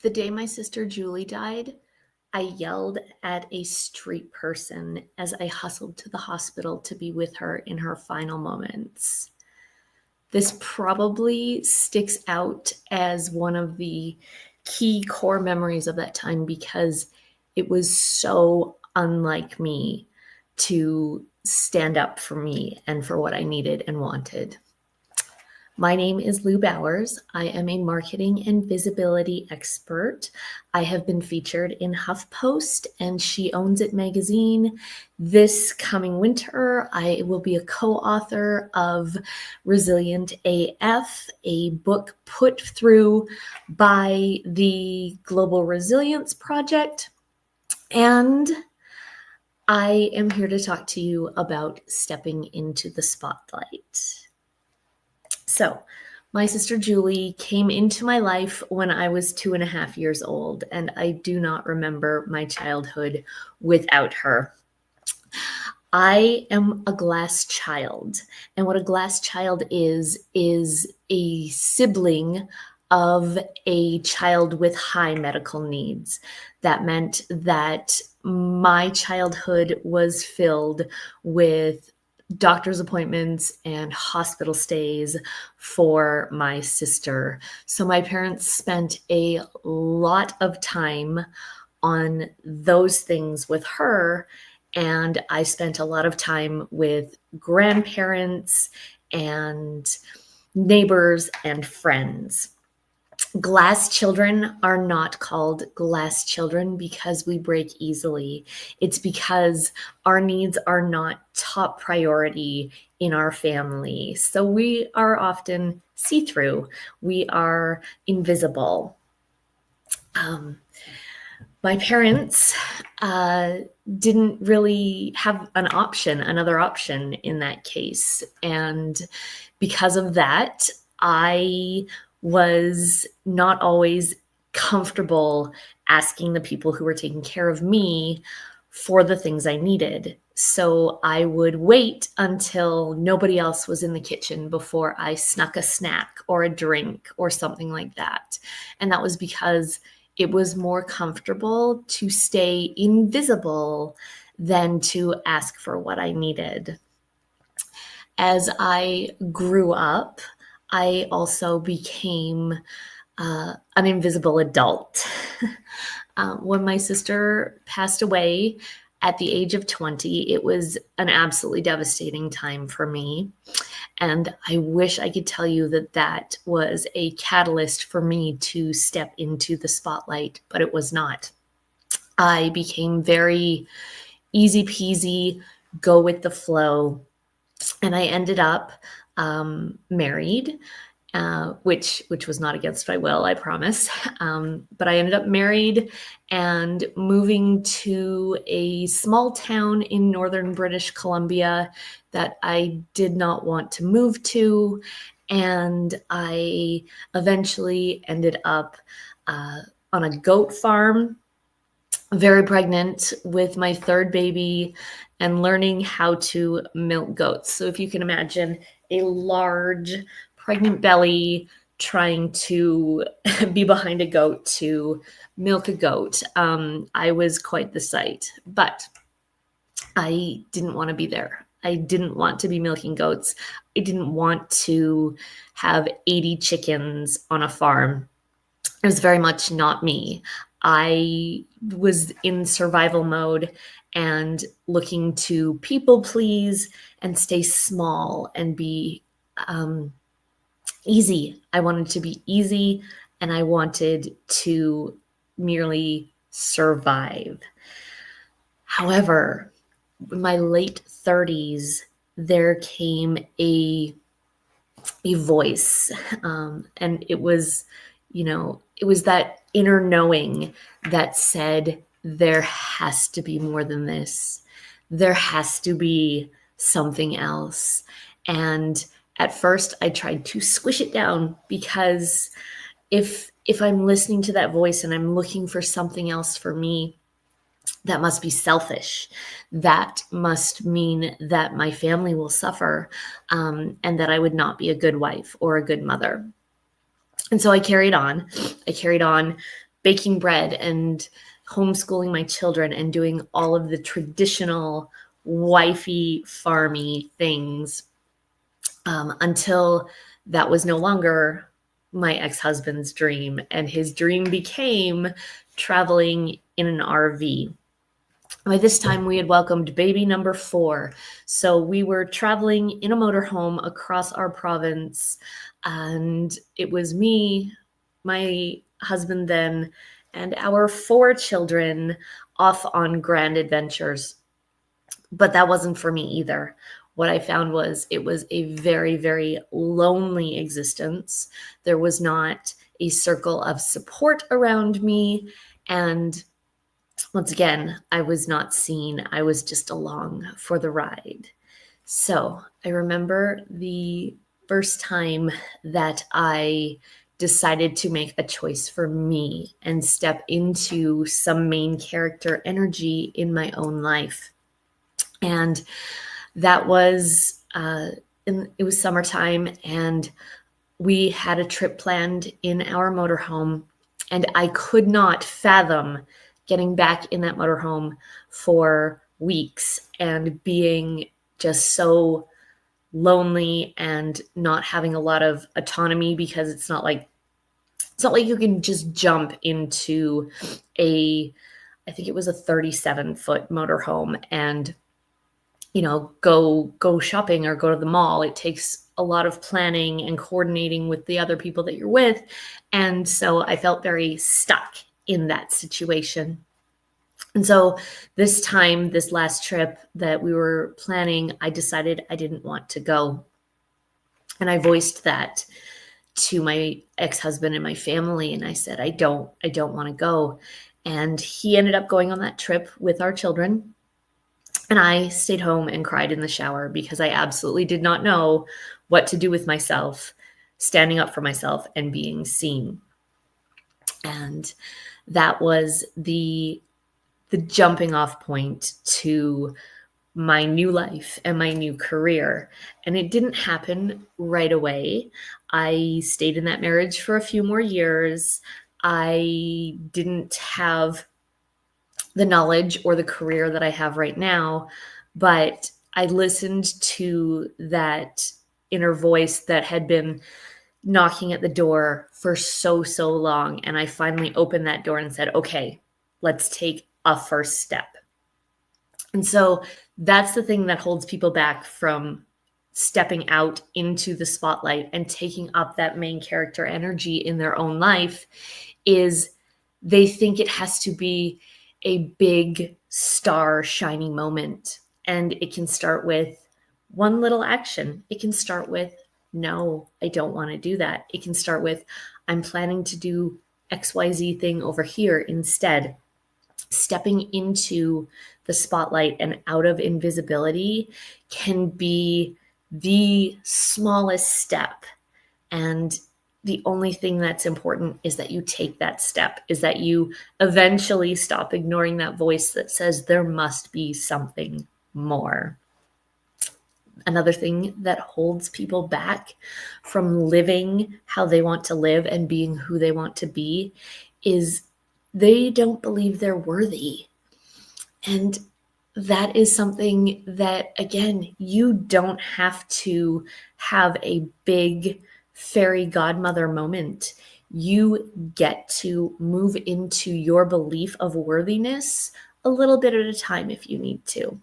The day my sister Julie died, I yelled at a street person as I hustled to the hospital to be with her in her final moments. This probably sticks out as one of the key core memories of that time because it was so unlike me to stand up for me and for what I needed and wanted. My name is Lou Bowers. I am a marketing and visibility expert. I have been featured in HuffPost and She Owns It magazine. This coming winter, I will be a co-author of Resilient AF, a book put through by the Global Resilience Project. And I am here to talk to you about stepping into the spotlight. So, my sister Julie came into my life when I was 2.5 years old, and I do not remember my childhood without her. I am a glass child, and what a glass child is a sibling of a child with high medical needs. That meant that my childhood was filled with doctor's appointments and hospital stays for my sister. So my parents spent a lot of time on those things with her, and I spent a lot of time with grandparents and neighbors and friends. Glass children are not called glass children because we break easily. It's because our needs are not top priority in our family. So we are often see-through. We are invisible. My parents didn't really have another option in that case. And because of that, I was not always comfortable asking the people who were taking care of me for the things I needed. So I would wait until nobody else was in the kitchen before I snuck a snack or a drink or something like that. And that was because it was more comfortable to stay invisible than to ask for what I needed. As I grew up, I also became an invisible adult. When my sister passed away at the age of 20, it was an absolutely devastating time for me. And I wish I could tell you that that was a catalyst for me to step into the spotlight, but it was not. I became very easy peasy, go with the flow, and I ended up married, which was not against my will, I promise. But I ended up married and moving to a small town in northern British Columbia that I did not want to move to. And I eventually ended up on a goat farm, very pregnant with my third baby and learning how to milk goats. So if you can imagine a large pregnant belly trying to be behind a goat to milk a goat, I was quite the sight, but I didn't want to be there. I didn't want to be milking goats. I didn't want to have 80 chickens on a farm. It was very much not me. I was in survival mode and looking to people please and stay small and be easy. I wanted to be easy and I wanted to merely survive. However, in my late 30s, there came a voice, and it was, it was that inner knowing that said, there has to be more than this. There has to be something else. And at first I tried to squish it down because if I'm listening to that voice and I'm looking for something else for me, that must be selfish. That must mean that my family will suffer, and that I would not be a good wife or a good mother. And so I carried on. baking bread and homeschooling my children and doing all of the traditional wifey farmy things, until that was no longer my ex-husband's dream, and his dream became traveling in an RV. By this time, we had welcomed baby number 4. So we were traveling in a motorhome across our province, and it was me, my husband then, and our 4 children off on grand adventures. But that wasn't for me either. What I found was it was a very, very lonely existence. There was not a circle of support around me. And once again, I was not seen. I was just along for the ride. So I remember the first time that I decided to make a choice for me and step into some main character energy in my own life. And that was, it was summertime, and we had a trip planned in our motorhome, and I could not fathom getting back in that motorhome for weeks and being just so lonely and not having a lot of autonomy, because it's not like you can just jump into I think it was a 37-foot motorhome and go shopping or go to the mall. It takes a lot of planning and coordinating with the other people that you're with. And so I felt very stuck in that situation. And so this last trip that we were planning, I decided I didn't want to go. And I voiced that to my ex-husband and my family. And I said, I don't want to go. And he ended up going on that trip with our children. And I stayed home and cried in the shower because I absolutely did not know what to do with myself, standing up for myself and being seen. And that was the jumping off point to my new life and my new career. And it didn't happen right away. I stayed in that marriage for a few more years. I didn't have the knowledge or the career that I have right now, but I listened to that inner voice that had been knocking at the door for so long. And I finally opened that door and said, okay, let's take a first step. And so that's the thing that holds people back from stepping out into the spotlight and taking up that main character energy in their own life, is they think it has to be a big star shining moment. And it can start with one little action. It can start with, no, I don't want to do that. It can start with, I'm planning to do XYZ thing over here instead. Stepping into the spotlight and out of invisibility can be the smallest step. And the only thing that's important is that you take that step, is that you eventually stop ignoring that voice that says there must be something more. Another thing that holds people back from living how they want to live and being who they want to be is they don't believe they're worthy. And that is something that, again, you don't have to have a big fairy godmother moment. You get to move into your belief of worthiness a little bit at a time if you need to.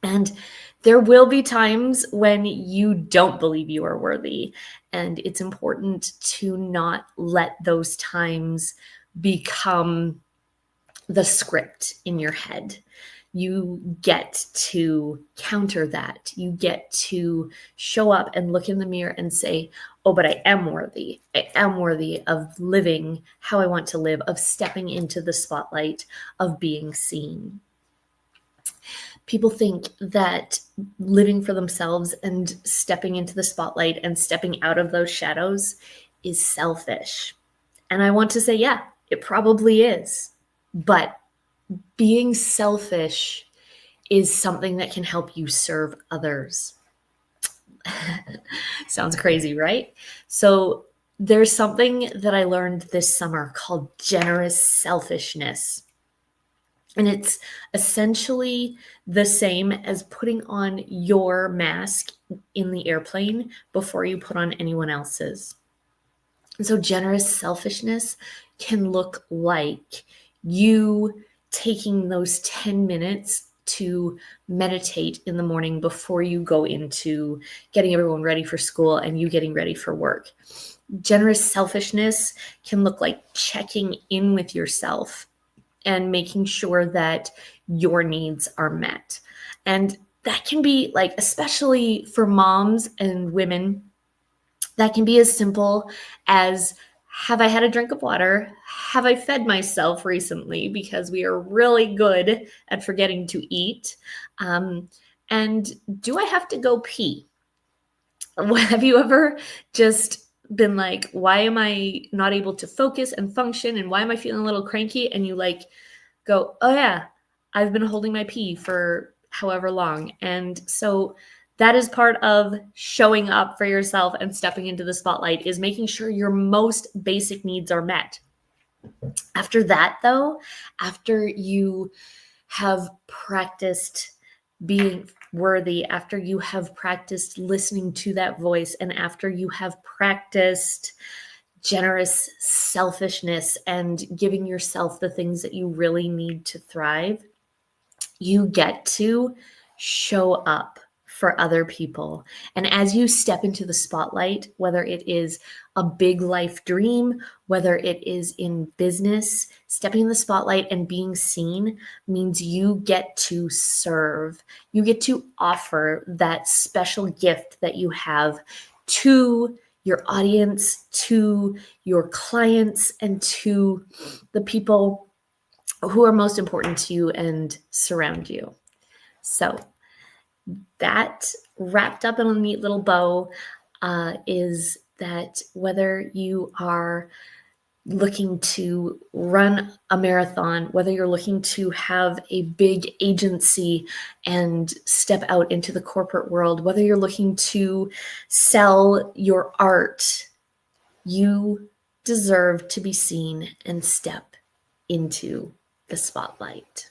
And there will be times when you don't believe you are worthy. And it's important to not let those times become the script in your head. You get to counter that. You get to show up and look in the mirror and say, oh, but I am worthy. I am worthy of living how I want to live, of stepping into the spotlight, of being seen. People think that living for themselves and stepping into the spotlight and stepping out of those shadows is selfish. And I want to say, yeah, it probably is. But being selfish is something that can help you serve others. Sounds crazy, right? So There's something that I learned this summer called generous selfishness. And it's essentially the same as putting on your mask in the airplane before you put on anyone else's. And so generous selfishness can look like you taking those 10 minutes to meditate in the morning before you go into getting everyone ready for school and you getting ready for work. Generous selfishness can look like checking in with yourself and making sure that your needs are met. And that can be like, especially for moms and women, that can be as simple as, have I had a drink of water? Have I fed myself recently? Because we are really good at forgetting to eat. And do I have to go pee? Have you ever just been like, why am I not able to focus and function? And why am I feeling a little cranky? And you like go, oh yeah, I've been holding my pee for however long. And so that is part of showing up for yourself and stepping into the spotlight, is making sure your most basic needs are met. After that, though, after you have practiced being worthy, after you have practiced listening to that voice, and after you have practiced generous selfishness and giving yourself the things that you really need to thrive, you get to show up for other people. And as you step into the spotlight, whether it is a big life dream, whether it is in business, stepping in the spotlight and being seen means you get to serve. You get to offer that special gift that you have to your audience, to your clients, and to the people who are most important to you and surround you. So that wrapped up in a neat little bow is that whether you are looking to run a marathon, whether you're looking to have a big agency and step out into the corporate world, whether you're looking to sell your art, you deserve to be seen and step into the spotlight.